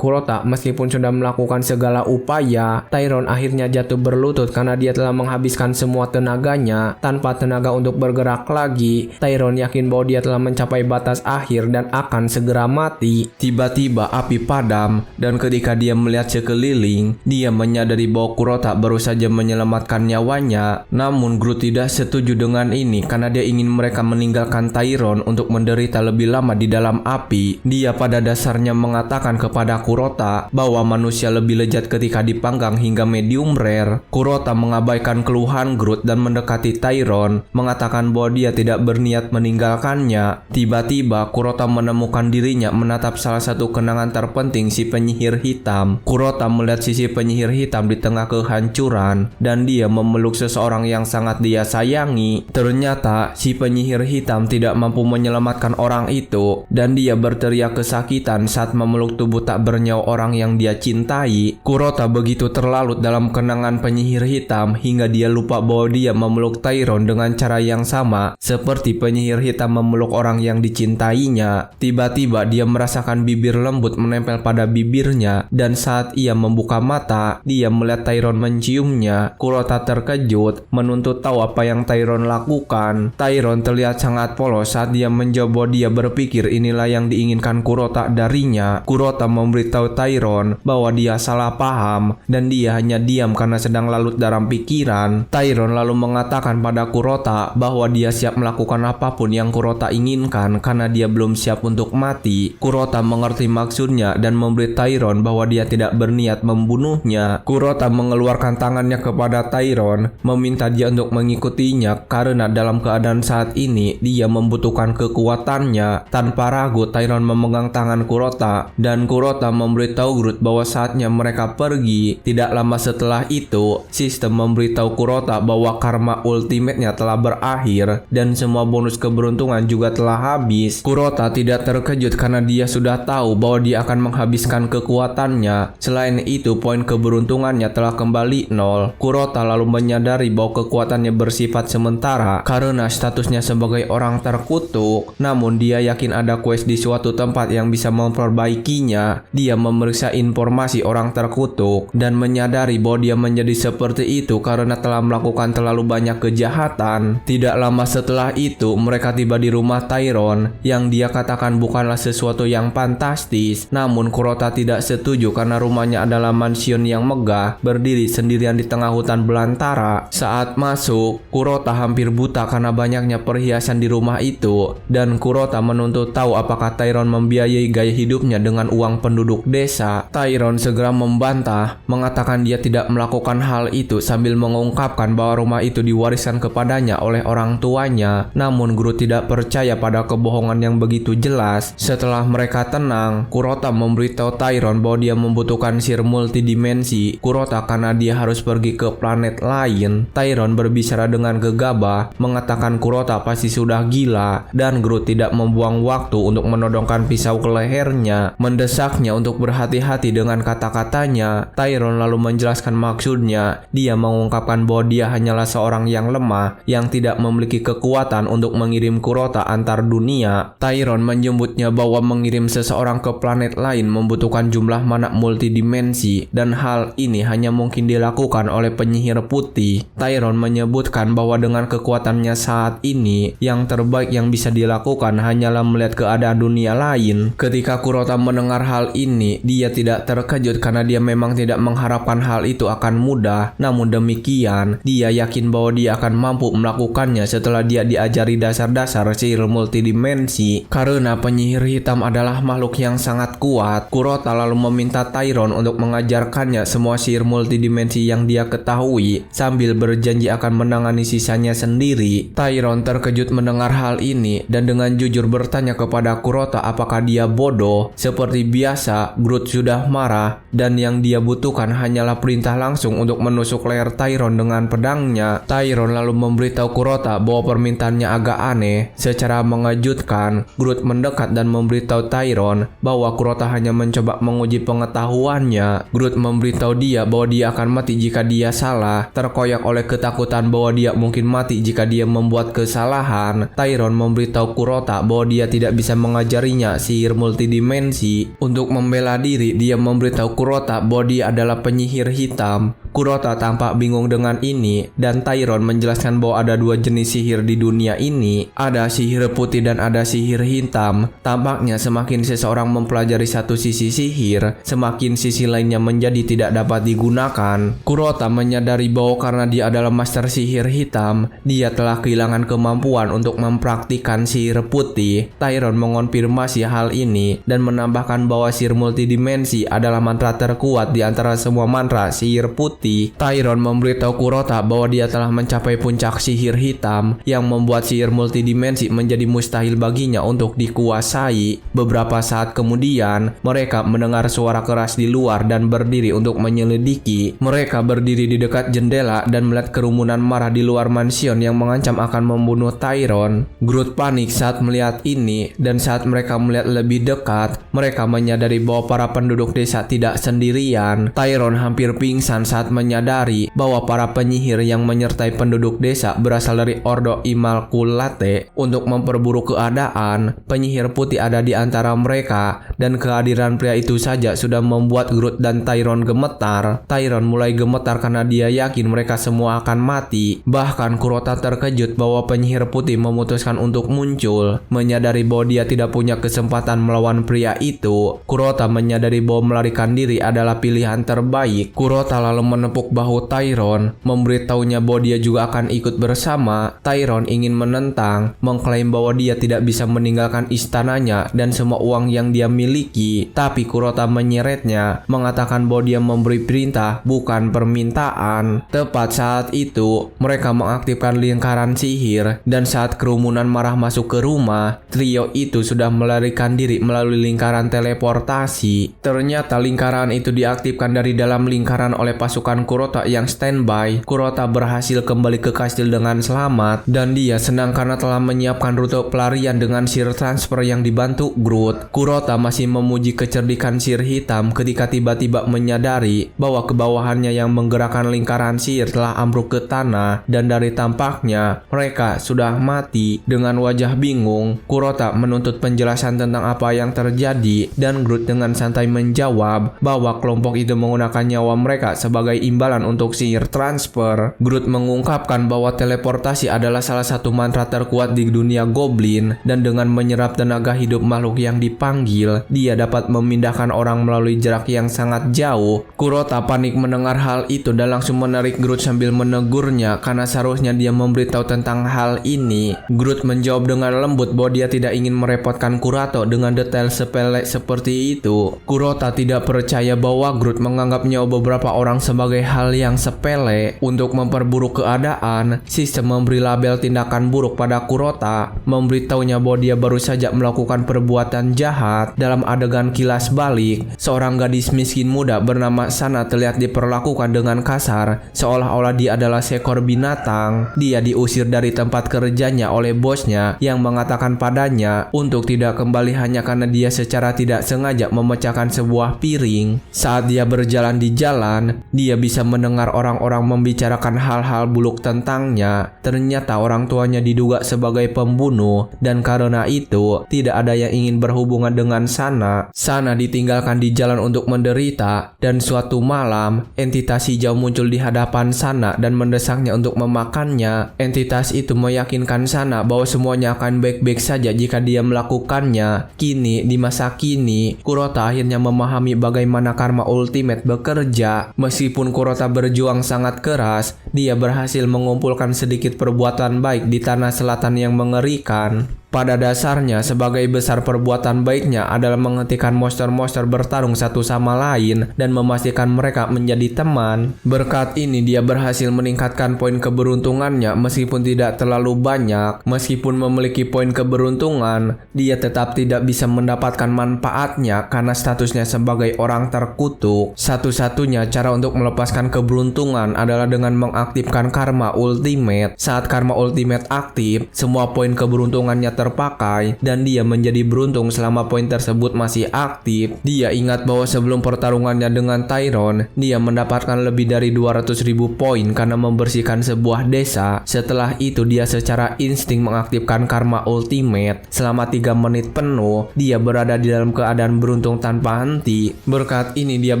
Kurota meskipun sudah melakukan segala upaya. Tyron akhirnya jatuh berlutut karena dia telah menghabiskan semua tenaganya. Tanpa tenaga untuk bergerak lagi, Tyron yakin bahwa dia telah mencapai batas akhir dan akan segera mati. Tiba-tiba api padam, dan ketika dia melihat sekeliling, dia menyadari bahwa Kurota baru saja menyelamatkan nyawanya. Namun Groot tidak setuju dengan ini karena dia ingin mereka meninggalkan Tyron untuk menderita lebih lama di dalam api. Dia pada dasarnya mengatakan kepada Kurota bahwa manusia lebih lezat ketika dipanggang hingga medium rare. Kurota mengabaikan keluhan Groot dan mendekati Tyron, mengatakan bahwa dia tidak berniat meninggalkannya. Tiba-tiba Kurota menemukan dirinya menatap salah satu kenangan terpenting si penyihir hitam. Kurota melihat sisi penyihir hitam di tengah kehancuran dan dia memeluk seseorang yang sangat dia sayangi. Ternyata si penyihir hitam tidak mampu menyelamatkan orang itu dan dia berteriak kesakitan saat memeluk tubuh tak bernyawa orang yang dia cintai. Kurota begitu terlalut dalam kenangan penyihir hitam hingga dia lupa bahwa dia memeluk Tyron dengan cara yang sama seperti penyihir hitam memeluk orang yang dicintainya. Tiba-tiba dia merasakan bibir lembut menempel pada bibirnya dan saat ia membuka mata, dia melihat Tyron menciumnya. Kurota terkejut, menuntut tahu apa yang Tyron lakukan. Tyron terlihat sangat polos saat dia menjawab bahwa dia berpikir inilah yang diinginkan Kurota darinya. Kurota memberitahu Tyron bahwa dia salah paham dan dia hanya diam karena sedang lalut dalam pikiran. Tyron lalu mengatakan pada Kurota bahwa dia siap melakukan apapun yang Kurota inginkan karena dia belum siap untuk mati. Kurota mengerti maksudnya dan memberi Tyron bahwa dia tidak berniat membunuhnya. Kurota mengeluarkan tangannya kepada Tyron, meminta dia untuk mengikutinya karena dalam keadaan saat ini dia membutuhkan kekuatannya. Tanpa ragu Tyron memegang tangan Kurota dan Kurota memberitahu Groot bahwa saatnya mereka pergi. Tidak lama setelah itu, sistem memberitahu Kurota bahwa karma ultimate-nya telah berakhir dan semua bonus keberuntungan juga telah habis. Kurota tidak terkejut karena dia sudah tahu bahwa dia akan menghabiskan kekuatannya. Selain itu, poin keberuntungannya telah kembali 0. Kurota lalu menyadari bahwa kekuatannya bersifat sementara karena statusnya sebagai orang terkutuk. Namun dia yakin ada quest di suatu tempat yang bisa memperbaikinya. Dia memeriksa informasi orang terkutuk dan menyadari bahwa dia menjadi seperti itu karena telah melakukan terlalu banyak kejahatan. Tidak lama setelah itu, mereka tiba di rumah Tyron yang dia katakan bukanlah sesuatu yang fantastis. Namun Kurota tidak setuju karena rumahnya adalah mansion yang megah, berdiri sendirian di tengah hutan belantara. Saat masuk, Kurota hampir buta karena banyaknya banyaknya perhiasan di rumah itu, dan Kurota menuntut tahu apakah Tyrone membiayai gaya hidupnya dengan uang penduduk desa. Tyrone segera membantah, mengatakan dia tidak melakukan hal itu sambil mengungkapkan bahwa rumah itu diwariskan kepadanya oleh orang tuanya. Namun Groot tidak percaya pada kebohongan yang begitu jelas. Setelah mereka tenang, Kurota memberitahu Tyrone bahwa dia membutuhkan sihir multidimensi Kurota karena dia harus pergi ke planet lain. Tyrone berbicara dengan gegabah, mengatakan Kurota pasti sudah gila, dan Groot tidak membuang waktu untuk menodongkan pisau ke lehernya, mendesaknya untuk berhati-hati dengan kata-katanya. Tyrone lalu menjelaskan maksudnya. Dia mengungkapkan bahwa dia hanyalah seorang yang lemah, yang tidak memiliki kekuatan untuk mengirim Kurota antar dunia. Tyrone menyebutnya bahwa mengirim seseorang ke planet lain membutuhkan jumlah mana multidimensi, dan hal ini hanya mungkin dilakukan oleh penyihir putih. Tyrone menyebutkan bahwa dengan kekuatannya saat ini, yang terbaik yang bisa dilakukan hanyalah melihat keadaan dunia lain. Ketika Kurota mendengar hal ini, dia tidak terkejut karena dia memang tidak mengharapkan hal itu akan mudah. Namun demikian, dia yakin bahwa dia akan mampu melakukannya setelah dia diajari dasar-dasar sihir multidimensi. Karena penyihir hitam adalah makhluk yang sangat kuat, Kurota lalu meminta Tyrone untuk mengajarkannya semua sihir multidimensi yang dia ketahui, sambil berjanji akan menangani sisanya sendiri. Tyrone terkejut mendengar hal ini dan dengan jujur bertanya kepada Kurota apakah dia bodoh. Seperti biasa, Groot sudah marah dan yang dia butuhkan hanyalah perintah langsung untuk menusuk leher Tyrone dengan pedangnya. Tyrone lalu memberitahu Kurota bahwa permintaannya agak aneh. Secara mengejutkan, Groot mendekat dan memberitahu Tyrone bahwa Kurota hanya mencoba menguji pengetahuannya. Groot memberitahu dia bahwa dia akan mati jika dia salah. Terkoyak oleh ketakutan bahwa dia mungkin mati jika dia membuat kesalahan, Tyrone memberitahu Kurota bahwa dia tidak bisa mengajarinya sihir multidimensi. Untuk membela diri, dia memberitahu Kurota bahwa dia adalah penyihir hitam. Kurota tampak bingung dengan ini, dan Tyrone menjelaskan bahwa ada dua jenis sihir di dunia ini. Ada sihir putih dan ada sihir hitam. Tampaknya semakin seseorang mempelajari satu sisi sihir, semakin sisi lainnya menjadi tidak dapat digunakan. Kurota menyadari bahwa karena dia adalah master sihir hitam, dia telah kehilangan kemampuan untuk mempraktikkan sihir putih. Tyrone mengonfirmasi hal ini dan menambahkan bahwa sihir multidimensi adalah mantra terkuat di antara semua mantra sihir putih. Tyrone memberitahu Kurota bahwa dia telah mencapai puncak sihir hitam yang membuat sihir multidimensi menjadi mustahil baginya untuk dikuasai. Beberapa saat kemudian, mereka mendengar suara keras di luar dan berdiri untuk menyelidiki. Mereka berdiri di dekat jendela dan melihat kerumunan marah di luar mansion yang mengancam akan membunuh Tyrone. Groot panik saat melihat ini, dan saat mereka melihat lebih dekat, mereka menyadari bahwa para penduduk desa tidak sendirian. Tyrone hampir pingsan saat menyadari bahwa para penyihir yang menyertai penduduk desa berasal dari Ordo Immaculate untuk memperburuk keadaan. Penyihir putih ada di antara mereka, dan kehadiran pria itu saja sudah membuat Groot dan Tyrone gemetar. Tyrone mulai gemetar karena dia yakin mereka semua akan mati. Bahkan Kurota terkejut bahwa penyihir putih memutuskan untuk muncul. Menyadari bahwa dia tidak punya kesempatan melawan pria itu, Kurota menyadari bahwa melarikan diri adalah pilihan terbaik. Kurota lalu menepuk bahu Tyrone, memberitahunya bahwa dia juga akan ikut bersama. Tyrone ingin menentang, mengklaim bahwa dia tidak bisa meninggalkan istananya dan semua uang yang dia miliki. Tapi Kurota menyeretnya, mengatakan bahwa dia memberi perintah, bukan permintaan. Tepat saat itu, mereka mengaktifkan lingkaran sihir, dan saat kerumunan marah masuk ke rumah, trio itu sudah melarikan diri melalui lingkaran teleportasi. Ternyata lingkaran itu diaktifkan dari dalam lingkaran oleh pasukan Kurota yang standby. Kurota berhasil kembali ke kastil dengan selamat, dan dia senang karena telah menyiapkan rute pelarian dengan sihir transfer yang dibantu Groot. Kurota masih memuji kecerdikan sihir hitam ketika tiba-tiba menyadari bahwa kebawahannya yang menggerakkan lingkaran sihir telah ambruk ke tanah, dan dari tampaknya mereka sudah mati. Dengan wajah bingung, Kurota menuntut penjelasan tentang apa yang terjadi, dan Groot dengan santai menjawab bahwa kelompok itu menggunakan nyawa mereka sebagai imbalan untuk sihir transfer. Groot mengungkapkan bahwa teleportasi adalah salah satu mantra terkuat di dunia goblin, dan dengan menyerap tenaga hidup makhluk yang dipanggil, dia dapat memindahkan orang melalui jarak yang sangat jauh. Kurota panik mendengar hal itu dan langsung menarik Groot sambil menegurnya karena seharusnya dia memberitahu tentang hal ini? Groot menjawab dengan lembut bahwa dia tidak ingin merepotkan Kurota dengan detail sepele seperti itu. Kurota tidak percaya bahwa Groot menganggapnya beberapa orang sebagai hal yang sepele. Untuk memperburuk keadaan, sistem memberi label tindakan buruk pada Kurota, memberitahunya bahwa dia baru saja melakukan perbuatan jahat. Dalam adegan kilas balik, seorang gadis miskin muda bernama Sana terlihat diperlakukan dengan kasar, seolah-olah dia adalah seekor binatang. Dia diusir dari tempat kerjanya oleh bosnya yang mengatakan padanya untuk tidak kembali hanya karena dia secara tidak sengaja memecahkan sebuah piring. Saat dia berjalan di jalan, dia bisa mendengar orang-orang membicarakan hal-hal buruk tentangnya. Ternyata orang tuanya diduga sebagai pembunuh, dan karena itu tidak ada yang ingin berhubungan dengan Sana. Sana ditinggalkan di jalan untuk menderita, dan suatu malam entitas hijau muncul di hadapan Sana dan mendesaknya untuk memakannya. Entitas itu meyakinkan Sana bahwa semuanya akan baik-baik saja jika dia melakukannya. Kini, di masa kini, Kurota akhirnya memahami bagaimana karma ultimate bekerja. Meskipun Kurota berjuang sangat keras, dia berhasil mengumpulkan sedikit perbuatan baik di tanah selatan yang mengerikan. Pada dasarnya, sebagai besar perbuatan baiknya adalah menghentikan monster-monster bertarung satu sama lain dan memastikan mereka menjadi teman. Berkat ini dia berhasil meningkatkan poin keberuntungannya meskipun tidak terlalu banyak. Meskipun memiliki poin keberuntungan, dia tetap tidak bisa mendapatkan manfaatnya karena statusnya sebagai orang terkutuk. Satu-satunya cara untuk melepaskan keberuntungan adalah dengan mengaktifkan karma ultimate. Saat karma ultimate aktif, semua poin keberuntungannya terpakai dan dia menjadi beruntung selama poin tersebut masih aktif. Dia ingat bahwa sebelum pertarungannya dengan Tyron, dia mendapatkan lebih dari 200.000 poin karena membersihkan sebuah desa. Setelah itu dia secara insting mengaktifkan karma ultimate. Selama 3 menit penuh, dia berada di dalam keadaan beruntung tanpa henti. Berkat ini dia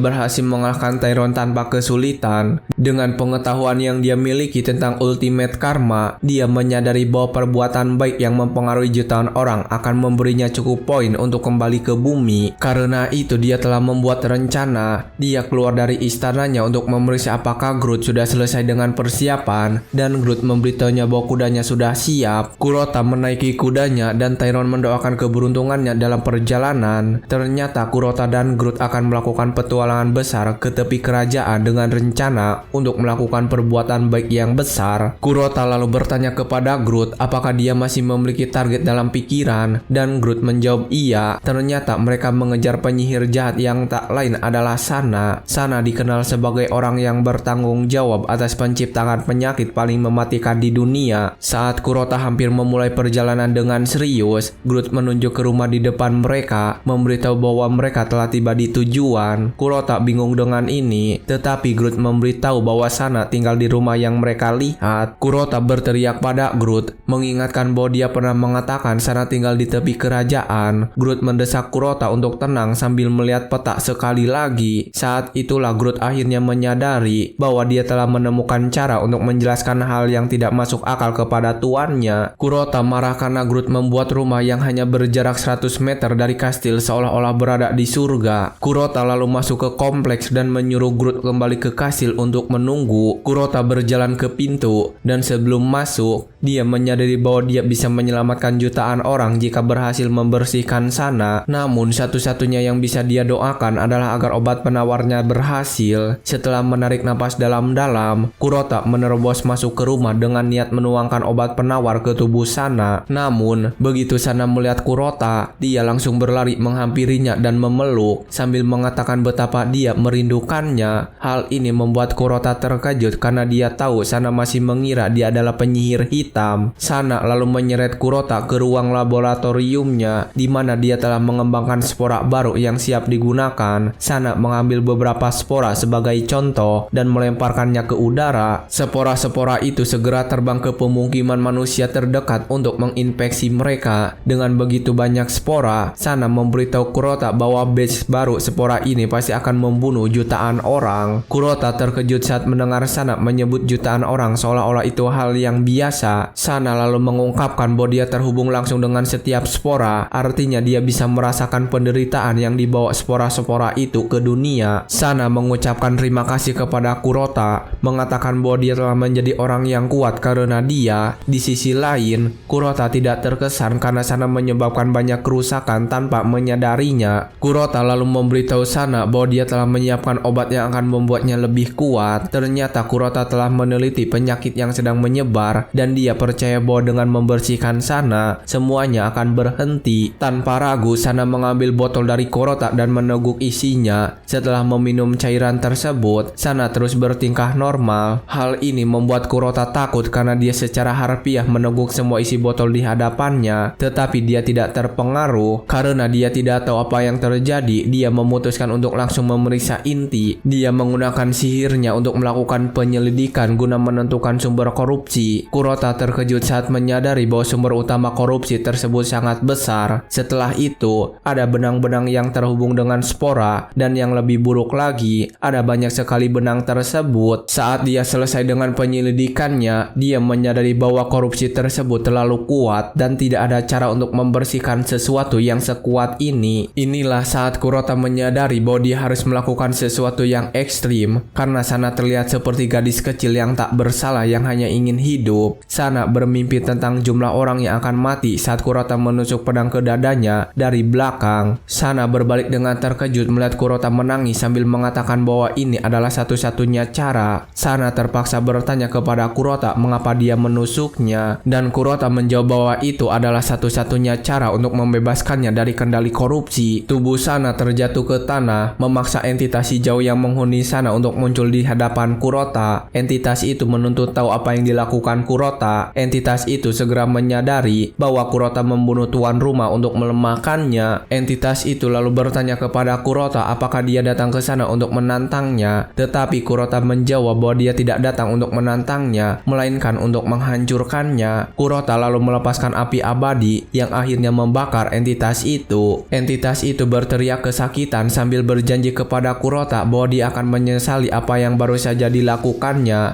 berhasil mengalahkan Tyron tanpa kesulitan. Dengan pengetahuan yang dia miliki tentang ultimate karma, dia menyadari bahwa perbuatan baik yang mempengaruhi jutaan orang akan memberinya cukup poin untuk kembali ke bumi. Karena itu dia telah membuat rencana. Dia keluar dari istananya untuk memeriksa apakah Groot sudah selesai dengan persiapan, dan Groot memberitahunya bahwa kudanya sudah siap. Kurota menaiki kudanya dan Tyron mendoakan keberuntungannya dalam perjalanan. Ternyata Kurota dan Groot akan melakukan petualangan besar ke tepi kerajaan dengan rencana untuk melakukan perbuatan baik yang besar. Kurota lalu bertanya kepada Groot apakah dia masih memiliki target dalam pikiran, dan Groot menjawab iya. Ternyata mereka mengejar penyihir jahat yang tak lain adalah Sana. Sana dikenal sebagai orang yang bertanggung jawab atas penciptaan penyakit paling mematikan di dunia. Saat Kurota hampir memulai perjalanan dengan serius, Groot menunjuk ke rumah di depan mereka, memberitahu bahwa mereka telah tiba di tujuan. Kurota bingung dengan ini, tetapi Groot memberitahu bahwa Sana tinggal di rumah yang mereka lihat. Kurota berteriak pada Groot, mengingatkan bahwa dia pernah mengatakan Sana tinggal di tepi kerajaan. Groot mendesak Kurota untuk tenang sambil melihat peta sekali lagi. Saat itulah Groot akhirnya menyadari bahwa dia telah menemukan cara untuk menjelaskan hal yang tidak masuk akal kepada tuannya. Kurota marah karena Groot membuat rumah yang hanya berjarak 100 meter dari kastil seolah-olah berada di surga. Kurota lalu masuk ke kompleks dan menyuruh Groot kembali ke kastil untuk menunggu. Kurota berjalan ke pintu, dan sebelum masuk, dia menyadari bahwa dia bisa menyelamatkan jutaan orang jika berhasil membersihkan Sana. Namun satu-satunya yang bisa dia doakan adalah agar obat penawarnya berhasil. Setelah menarik napas dalam-dalam, Kurota menerobos masuk ke rumah dengan niat menuangkan obat penawar ke tubuh Sana. Namun begitu Sana melihat Kurota, dia langsung berlari menghampirinya dan memeluk sambil mengatakan betapa dia merindukannya. Hal ini membuat Kurota terkejut karena dia tahu Sana masih mengira dia adalah penyihir hitam. Sana lalu menyeret Kurota ke ruang laboratoriumnya di mana dia telah mengembangkan spora baru yang siap digunakan. Sana mengambil beberapa spora sebagai contoh dan melemparkannya ke udara. Spora-spora itu segera terbang ke pemukiman manusia terdekat untuk menginfeksi mereka. Dengan begitu banyak spora, Sana memberitahu Kurota bahwa batch baru spora ini pasti akan membunuh jutaan orang. Kurota terkejut saat mendengar Sana menyebut jutaan orang seolah-olah itu hal yang biasa. Sana lalu mengungkapkan bahwa dia terhubung terhubung langsung dengan setiap spora, artinya dia bisa merasakan penderitaan yang dibawa spora-spora itu ke dunia. Sana mengucapkan terima kasih kepada Kurota, mengatakan bahwa dia telah menjadi orang yang kuat karena dia. Di sisi lain, Kurota tidak terkesan karena Sana menyebabkan banyak kerusakan tanpa menyadarinya. Kurota lalu memberitahu Sana bahwa dia telah menyiapkan obat yang akan membuatnya lebih kuat. Ternyata Kurota telah meneliti penyakit yang sedang menyebar dan dia percaya bahwa dengan membersihkan Sana, semuanya akan berhenti. Tanpa ragu, Sana mengambil botol dari Kurota dan meneguk isinya. Setelah meminum cairan tersebut, Sana terus bertingkah normal. Hal ini membuat Kurota takut karena dia secara harfiah meneguk semua isi botol di hadapannya, tetapi dia tidak terpengaruh. Karena dia tidak tahu apa yang terjadi, dia memutuskan untuk langsung memeriksa inti. Dia menggunakan sihirnya untuk melakukan penyelidikan guna menentukan sumber korupsi. Kurota terkejut saat menyadari bahwa sumber utama korupsi tersebut sangat besar. Setelah itu, ada benang-benang yang terhubung dengan spora, dan yang lebih buruk lagi, ada banyak sekali benang tersebut. Saat dia selesai dengan penyelidikannya, dia menyadari bahwa korupsi tersebut terlalu kuat dan tidak ada cara untuk membersihkan sesuatu yang sekuat ini. Inilah saat Kurota menyadari bahwa dia harus melakukan sesuatu yang ekstrim, karena Sana terlihat seperti gadis kecil yang tak bersalah yang hanya ingin hidup. Sana bermimpi tentang jumlah orang yang akan mati saat Kurota menusuk pedang ke dadanya dari belakang. Sana berbalik dengan terkejut melihat Kurota menangis sambil mengatakan bahwa ini adalah satu-satunya cara. Sana terpaksa bertanya kepada Kurota mengapa dia menusuknya, dan Kurota menjawab bahwa itu adalah satu-satunya cara untuk membebaskannya dari kendali korupsi. Tubuh Sana terjatuh ke tanah, memaksa entitas hijau yang menghuni Sana untuk muncul di hadapan Kurota. Entitas itu menuntut tahu apa yang dilakukan Kurota. Entitas itu segera menyadari bahwa Kurota membunuh tuan rumah untuk melemahkannya. Entitas itu lalu bertanya kepada Kurota apakah dia datang ke sana untuk menantangnya. Tetapi Kurota menjawab bahwa dia tidak datang untuk menantangnya, melainkan untuk menghancurkannya. Kurota lalu melepaskan api abadi yang akhirnya membakar entitas itu. Entitas itu berteriak kesakitan sambil berjanji kepada Kurota bahwa dia akan menyesali apa yang baru saja dilakukannya.